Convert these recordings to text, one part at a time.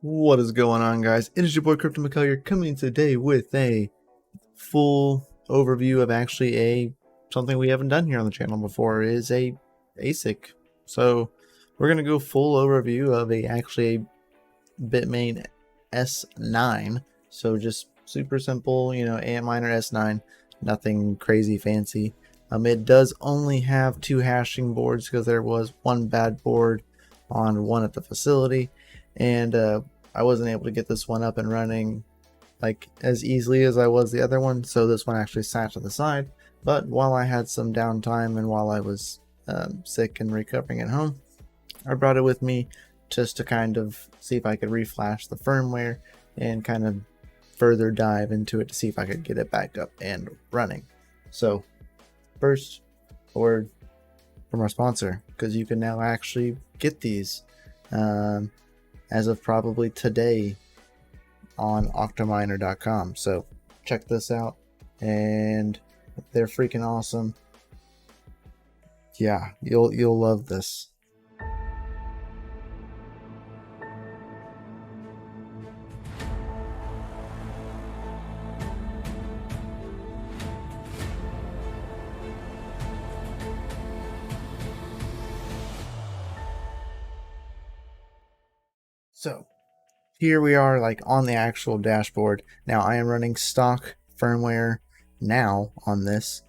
What is going on, guys? It is your boy CryptoMykel here, coming today with a full overview of something we haven't done here on the channel before. Is a ASIC. So we're gonna go full overview of a Bitmain S9. So just super simple, Antminer S9, nothing crazy fancy. It does only have 2 hashing boards because there was one bad board on one at the facility, and I wasn't able to get this one up and running like as easily as I was the other one, so this one actually sat to the side. But while I had some downtime and while I was sick and recovering at home, I brought it with me just to kind of see if I could reflash the firmware and kind of further dive into it to see if I could get it back up and running. So first, a word from our sponsor, because you can now actually get these as of probably today on Antminer.com. So check this out, and they're freaking awesome. Yeah, you'll love this. So here we are, like on the actual dashboard. Now I am running stock firmware now on this.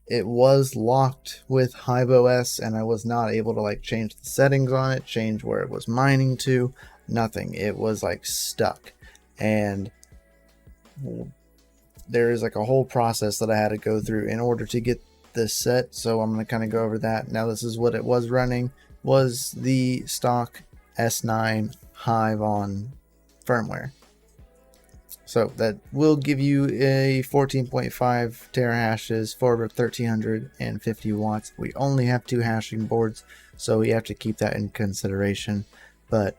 It was locked with HiveOS, and I was not able to like change the settings on it, change where it was mining to, nothing. It was like stuck, and there is like a whole process that I had to go through in order to get this set. So I'm going to kind of go over that. Now this is what it was running, was the stock S9 Hive on firmware. So that will give you a 14.5 terahashes for 1350 watts. We only have 2 hashing boards, so we have to keep that in consideration. But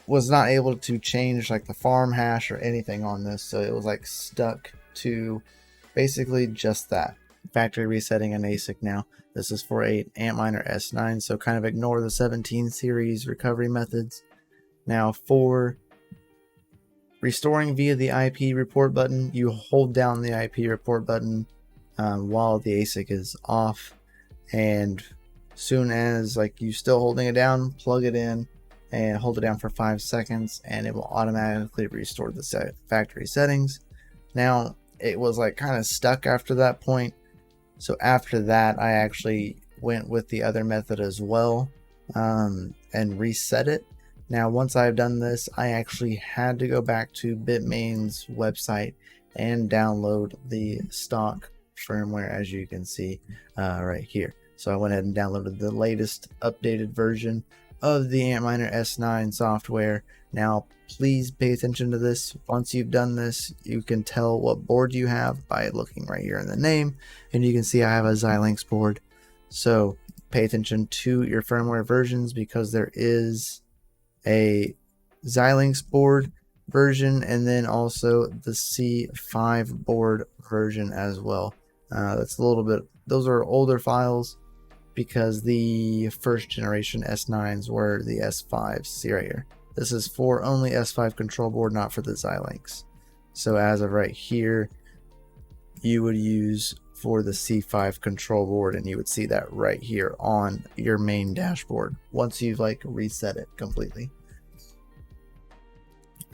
was not able to change like the farm hash or anything on this, so it was like stuck to basically just that. Factory resetting an ASIC now. This is for a Antminer S9, so kind of ignore the 17 series recovery methods. Now for restoring via the IP report button, you hold down the IP report button while the ASIC is off, and soon as like you still holding it down, plug it in and hold it down for 5 seconds, and it will automatically restore the factory settings. Now it was like kind of stuck after that point, so after that I actually went with the other method as well and reset it. Now once I've done this, I actually had to go back to Bitmain's website and download the stock firmware, as you can see right here. So I went ahead and downloaded the latest updated version of the Antminer S9 software. Now please pay attention to this. Once you've done this, you can tell what board you have by looking right here in the name, and you can see I have a Xilinx board. So pay attention to your firmware versions, because there is a Xilinx board version and then also the C5 board version as well. That's a little bit, those are older files, because the first generation S9s were the S5s. See right here. This is for only S5 control board, not for the Xilinx. So as of right here, you would use for the C5 control board, and you would see that right here on your main dashboard once you've like reset it completely.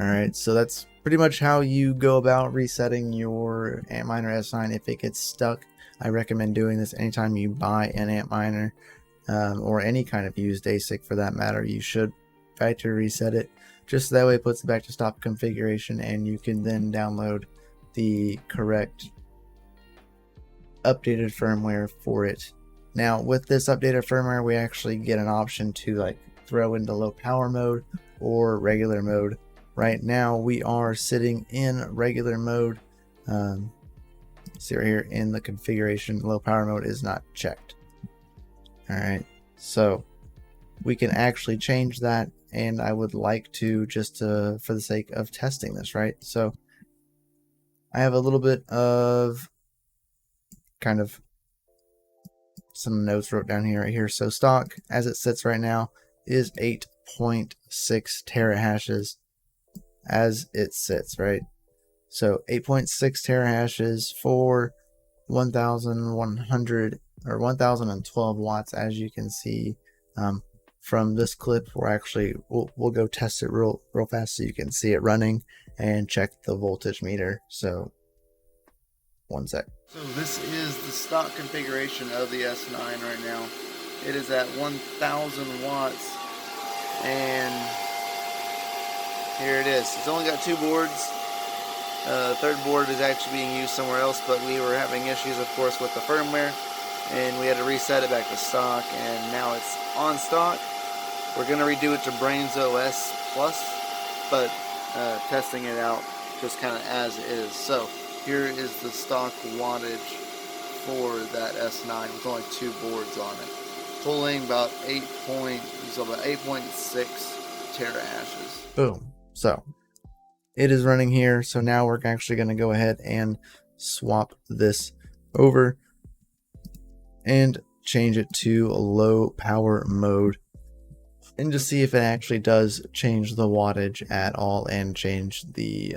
Alright, so that's pretty much how you go about resetting your Antminer S9 if it gets stuck. I recommend doing this anytime you buy an Antminer or any kind of used ASIC for that matter. You should factory reset it, just that way it puts it back to stop configuration, and you can then download the correct updated firmware for it. Now with this updated firmware, we actually get an option to like throw into low power mode or regular mode. Right now we are sitting in regular mode. See right here in the configuration, low power mode is not checked. Alright, so we can actually change that, and I would like to just for the sake of testing this, right? So I have a little bit of kind of some notes wrote down here right here. So stock as it sits right now is 8.6 terahashes as it sits, right? So 8.6 terahashes for 1100 or 1012 watts, as you can see from this clip. We'll go test it real fast so you can see it running and check the voltage meter. So one sec. So this is the stock configuration of the S9 right now. It is at 1000 watts, and here it is. It's only got 2 boards. The third board is actually being used somewhere else, but we were having issues, of course, with the firmware, and we had to reset it back to stock, and now it's on stock. We're going to redo it to BraiinsOS Plus, but testing it out just kind of as is. So here is the stock wattage for that S9 with only 2 boards on it, pulling about 8.6 terahashes. Boom. So it is running here. So now we're actually going to go ahead and swap this over and change it to a low power mode, and just see if it actually does change the wattage at all and change the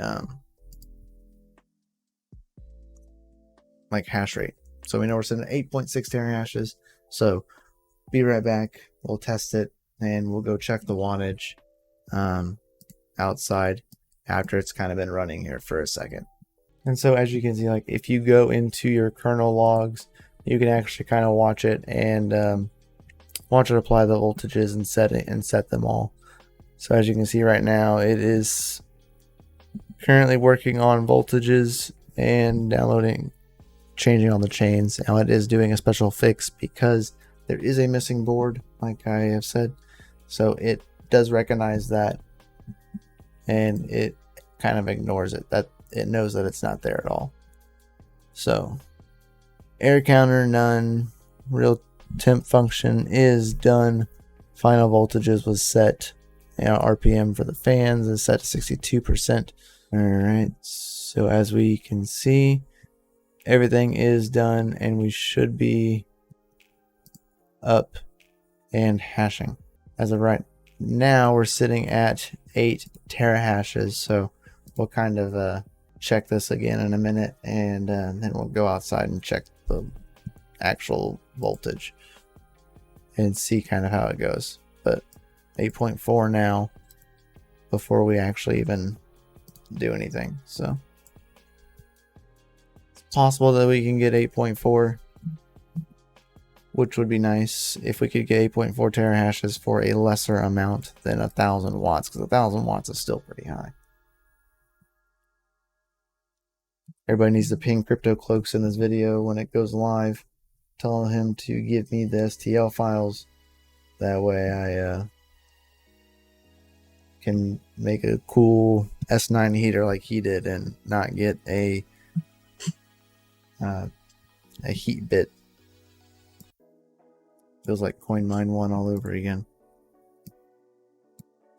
like hash rate. So we know we're sitting at 8.6 terahashes. So be right back. We'll test it and we'll go check the wattage outside after it's kind of been running here for a second. And so as you can see, like if you go into your kernel logs, you can actually kind of watch it and watch it apply the voltages and set them all. So as you can see right now, it is currently working on voltages and changing on the chains. Now it is doing a special fix because there is a missing board, like I have said. So it does recognize that, and it kind of ignores it. That it knows that it's not there at all. So air counter none, real temp function is done, final voltages was set, RPM for the fans is set to 62%. All right, so as we can see, everything is done and we should be up and hashing. As of right now, we're sitting at 8 terahashes. So we'll kind of check this again in a minute, and then we'll go outside and check the actual voltage and see kind of how it goes. But 8.4 now before we actually even do anything. So it's possible that we can get 8.4, which would be nice if we could get 8.4 terahashes for a lesser amount than 1000 watts, because 1000 watts is still pretty high. Everybody needs to ping CryptoCloaks in this video when it goes live, telling him to give me the STL files. That way I can make a cool S9 heater like he did and not get a heat bit. Feels like CoinMine 1 all over again.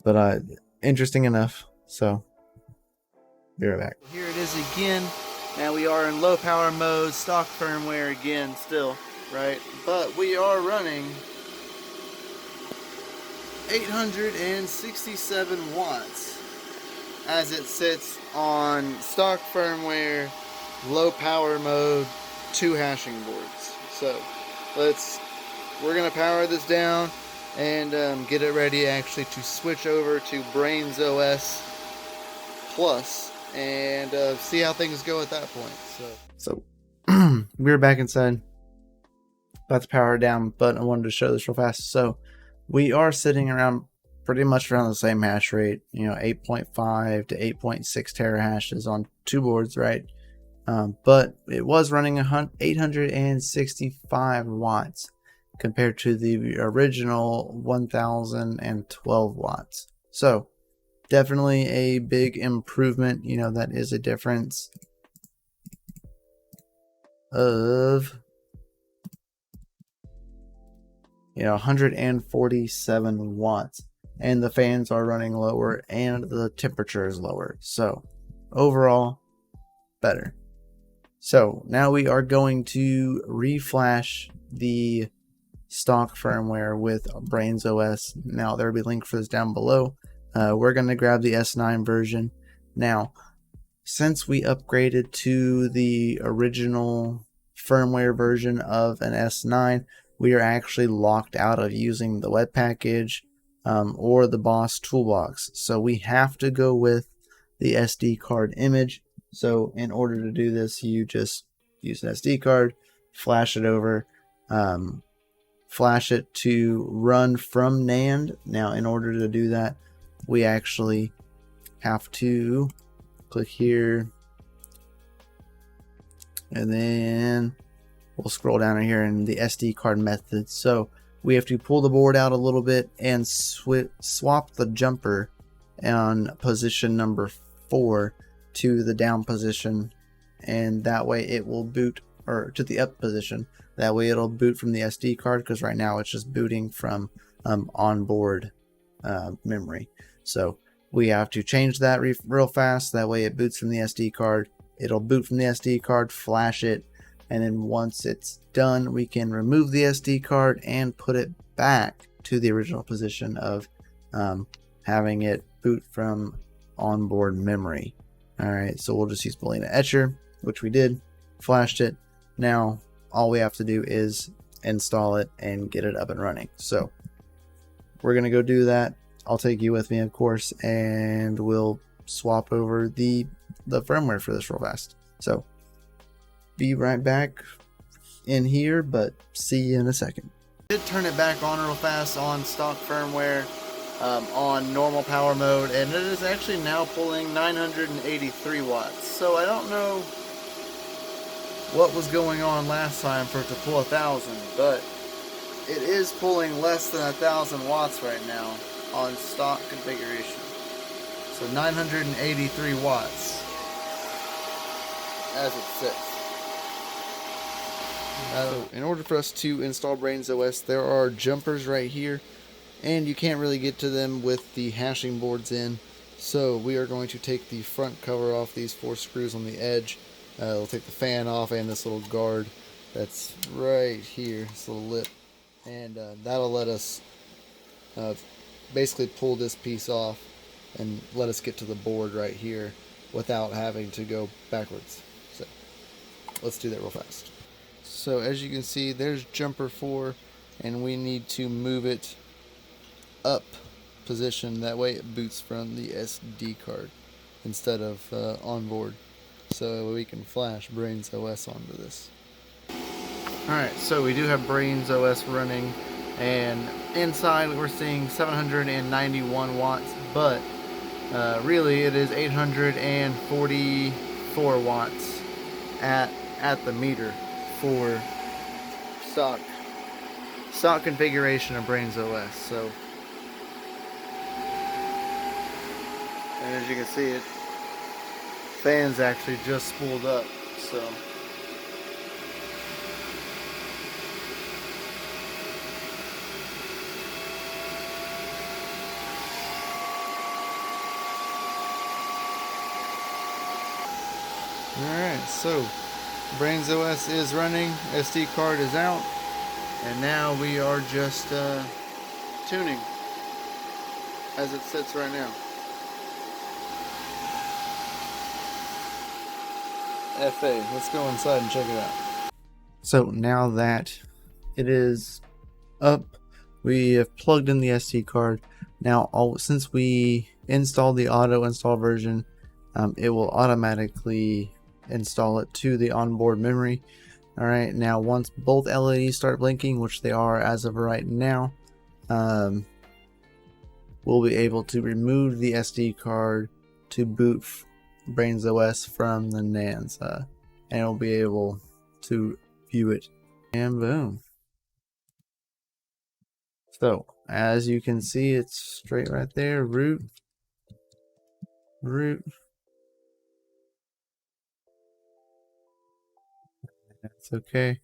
But interesting enough. So be right back. Here it is again. Now we are in low power mode, stock firmware again still, right? But we are running 867 watts as it sits on stock firmware, low power mode, 2 hashing boards. So we're gonna power this down and get it ready actually to switch over to BraiinsOS Plus and see how things go at that point. So we're back inside, about to power it down, but I wanted to show this real fast. So we are sitting around pretty much around the same hash rate, 8.5 to 8.6 terahashes on 2 boards, right? But it was running 865 watts compared to the original 1012 watts. So definitely a big improvement. That is a difference of 147 watts, and the fans are running lower and the temperature is lower. So overall better. So now we are going to reflash the stock firmware with BraiinsOS. Now there will be a link for this down below. We're going to grab the S9 version. Now, since we upgraded to the original firmware version of an S9, we are actually locked out of using the web package or the Boss toolbox. So we have to go with the SD card image. So in order to do this, you just use an SD card, flash it over, flash it to run from NAND. Now, in order to do that, we actually have to click here, and then we'll scroll down here in the SD card method. So we have to pull the board out a little bit and swap the jumper on position number 4 to the down position, and that way it will boot, or to the up position. That way it'll boot from the SD card, because right now it's just booting from onboard memory. So we have to change that real fast. That way it boots from the SD card. It'll boot from the SD card, flash it, and then once it's done, we can remove the SD card and put it back to the original position of having it boot from onboard memory. Alright, so we'll just use Boolean Etcher, which we did, flashed it. Now all we have to do is install it and get it up and running. So we're going to go do that. I'll take you with me, of course, and we'll swap over the firmware for this real fast. So be right back in here, but see you in a second. I did turn it back on real fast on stock firmware on normal power mode, and it is actually now pulling 983 watts. So I don't know what was going on last time for it to pull 1,000, but it is pulling less than 1,000 watts right now on stock configuration. So 983 watts as it sits. So in order for us to install BraiinsOS, there are jumpers right here, and you can't really get to them with the hashing boards in. So we are going to take the front cover off, these 4 screws on the edge. We'll take the fan off and this little guard that's right here, this little lip, and that'll let us basically pull this piece off and let us get to the board right here without having to go backwards. So let's do that real fast. So as you can see, there's jumper 4, and we need to move it up position. That way it boots from the SD card instead of onboard, so we can flash BraiinsOS onto this. Alright, so we do have BraiinsOS running, and inside we're seeing 791 watts, but really it is 844 watts at the meter for stock configuration of BraiinsOS. So, and as you can see, it fans actually just spooled up. So alright, so BraiinsOS is running, SD card is out, and now we are just tuning as it sits right now. FA, let's go inside and check it out. So now that it is up, we have plugged in the SD card. Now, since we installed the auto install version, it will automatically install it to the onboard memory. Alright, now once both LEDs start blinking, which they are as of right now, we'll be able to remove the SD card to boot BraiinsOS from the NAND, and we'll be able to view it. And boom. So as you can see, it's straight right there. Root. That's okay.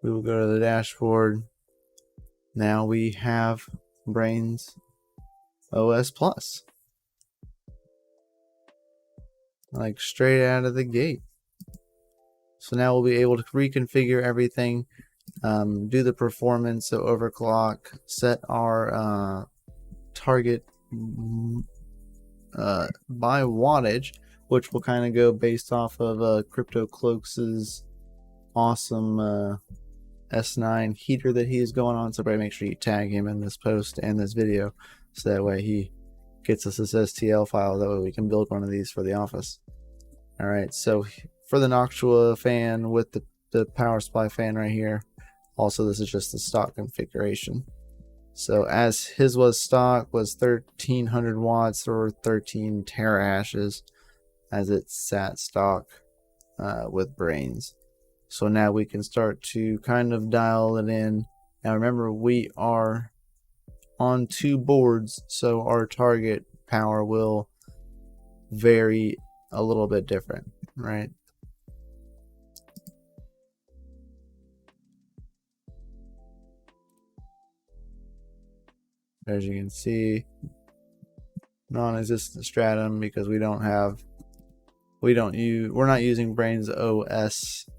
We will go to the dashboard. Now we have BraiinsOS Plus, like straight out of the gate. So now we'll be able to reconfigure everything do the performance, so overclock, set our target by wattage, which will kind of go based off of CryptoCloaks' awesome S9 heater that he is going on. So everybody make sure you tag him in this post and this video, so that way he gets us this STL file, that way we can build one of these for the office. Alright, so for the Noctua fan with the power supply fan right here, also this is just the stock configuration. So as his was stock, was 1300 watts or 13 terahashes as it sat stock with Brains. So now we can start to kind of dial it in. Now remember, we are on 2 boards, so our target power will vary a little bit different, right? As you can see, non-existent stratum because we're not using BraiinsOS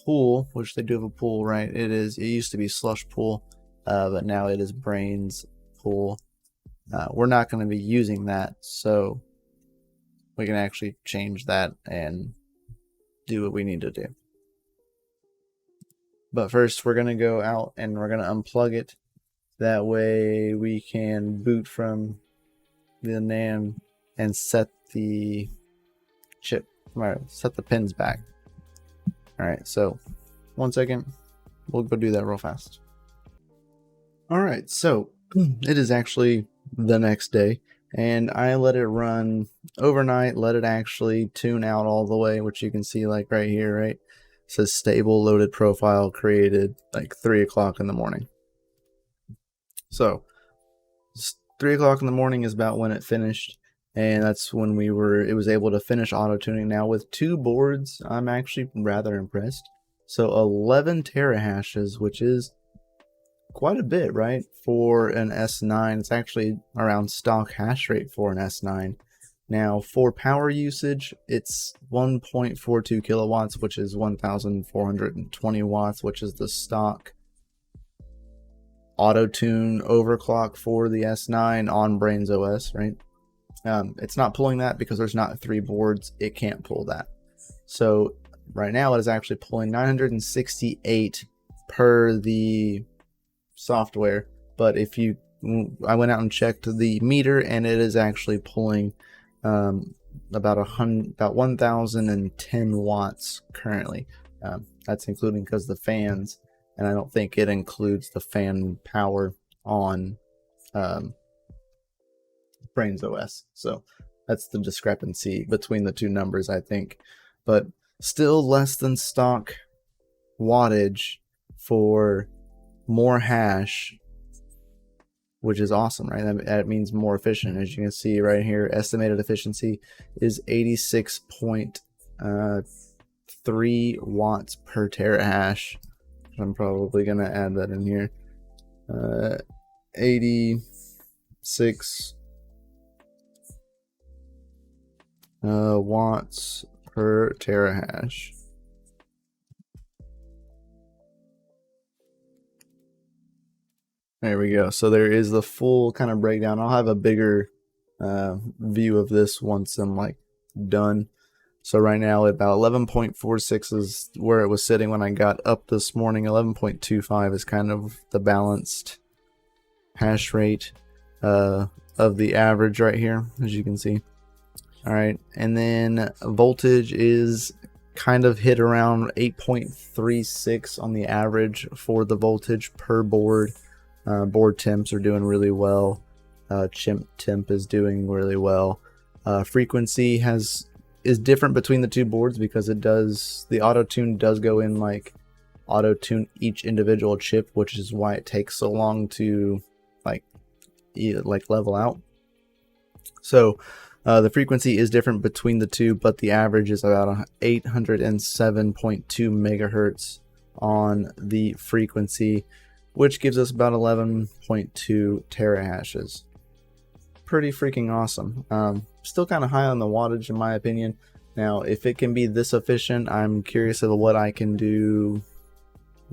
pool, which they do have a pool, right? It used to be slush pool, but now it is Brains pool. We're not going to be using that, so we can actually change that and do what we need to do. But first we're going to go out and we're going to unplug it. That way we can boot from the NAND and set the chip, set the pins back. Alright, so 1 second, we'll go do that real fast. Alright, so it is actually the next day, and I let it run overnight, let it actually tune out all the way, which you can see like right here, right? It says stable loaded profile created like 3 o'clock in the morning. So 3 o'clock in the morning is about when it finished, and that's when it was able to finish auto tuning. Now with 2 boards, I'm actually rather impressed. So 11 terahashes, which is quite a bit, right? For an S9, it's actually around stock hash rate for an S9. Now for power usage, it's 1.42 kilowatts, which is 1,420 watts, which is the stock auto tune overclock for the S9 on BraiinsOS, right? It's not pulling that because there's not 3 boards. It can't pull that. So right now it is actually pulling 968 per the software, but I went out and checked the meter, and it is actually pulling about 1,010 watts currently. That's including because the fans, and I don't think it includes the fan power on BraiinsOS. So that's the discrepancy between the 2 numbers, I think. But still less than stock wattage for more hash, which is awesome, right? That means more efficient. As you can see right here, estimated efficiency is 86.3 watts per terahash. I'm probably gonna add that in here. 86 watts per terahash. There we go. So there is the full kind of breakdown. I'll have a bigger view of this once I'm like done. So right now about 11.46 is where it was sitting when I got up this morning. 11.25 is kind of the balanced hash rate of the average right here, as you can see. All right, and then voltage is kind of hit around 8.36 on the average for the voltage per board. Board temps are doing really well. Chimp temp is doing really well. Frequency is different between the 2 boards because the auto tune does go in like auto tune each individual chip, which is why it takes so long to like level out. So the frequency is different between the 2, but the average is about 807.2 megahertz on the frequency, which gives us about 11.2 terahashes. Pretty freaking awesome. Still kind of high on the wattage in my opinion. Now, if it can be this efficient, I'm curious of what I can do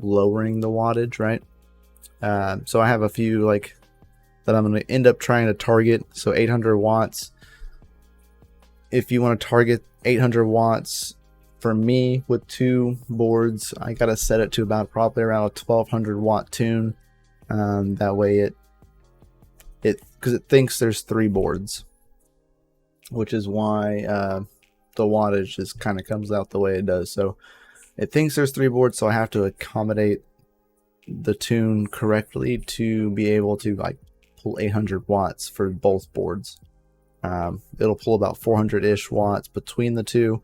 lowering the wattage, right? So I have a few like that I'm going to end up trying to target. So 800 watts. If you want to target 800 watts, for me with 2 boards, I got to set it to about probably around a 1200 watt tune. That way because it thinks there's 3 boards, which is why the wattage just kind of comes out the way it does. So it thinks there's 3 boards, so I have to accommodate the tune correctly to be able to like pull 800 watts for both boards. It'll pull about 400-ish watts between the two,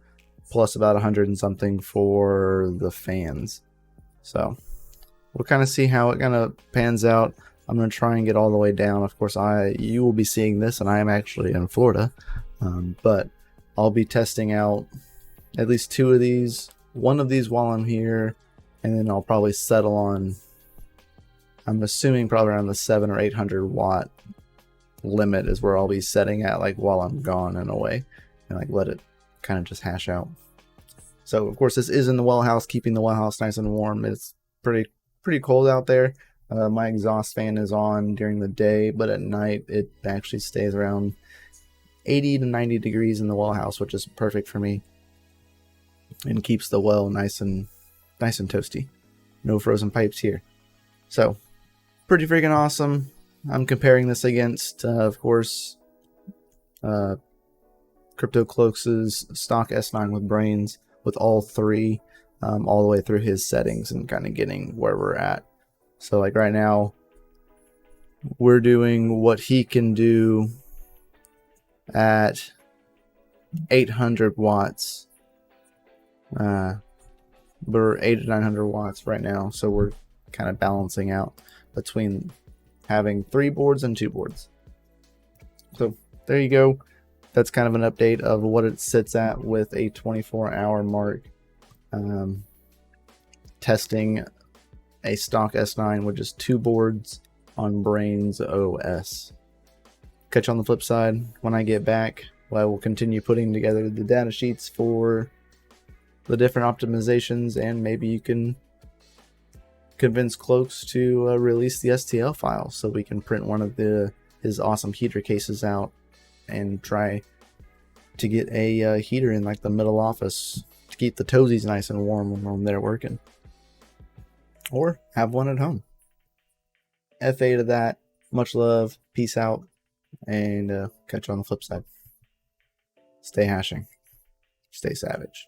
plus about 100 and something for the fans. So we'll kind of see how it kind of pans out. I'm going to try and get all the way down. Of course, you will be seeing this, and I am actually in Florida, but I'll be testing out at least 2 of these, 1 of these while I'm here, and then I'll probably settle on, I'm assuming probably around the 700 or 800 watt limit is where I'll be setting at, like while I'm gone and away, and like let it kind of just hash out. So of course this is in the well house, keeping the well house nice and warm. It's pretty cold out there. My exhaust fan is on during the day, but at night it actually stays around 80 to 90 degrees in the well house, which is perfect for me and keeps the well nice and toasty. No frozen pipes here. So pretty freaking awesome. I'm comparing this against of course CryptoCloaks' stock S9 with brains, with all 3 all the way through his settings and kind of getting where we're at. So like right now we're doing what he can do at 800 watts. We're 800 to 900 watts right now, so we're kind of balancing out between having 3 boards and 2 boards. So there you go. That's kind of an update of what it sits at with a 24-hour mark. Testing a stock S9 with just 2 boards on BraiinsOS. Catch you on the flip side. When I get back, I will continue putting together the data sheets for the different optimizations, and maybe you can convince Cloaks to release the STL file so we can print one of his awesome heater cases out and try to get a heater in like the middle office to keep the toesies nice and warm when I'm there working, or have one at home. FA to that. Much love, peace out, and catch you on the flip side. Stay hashing, stay savage.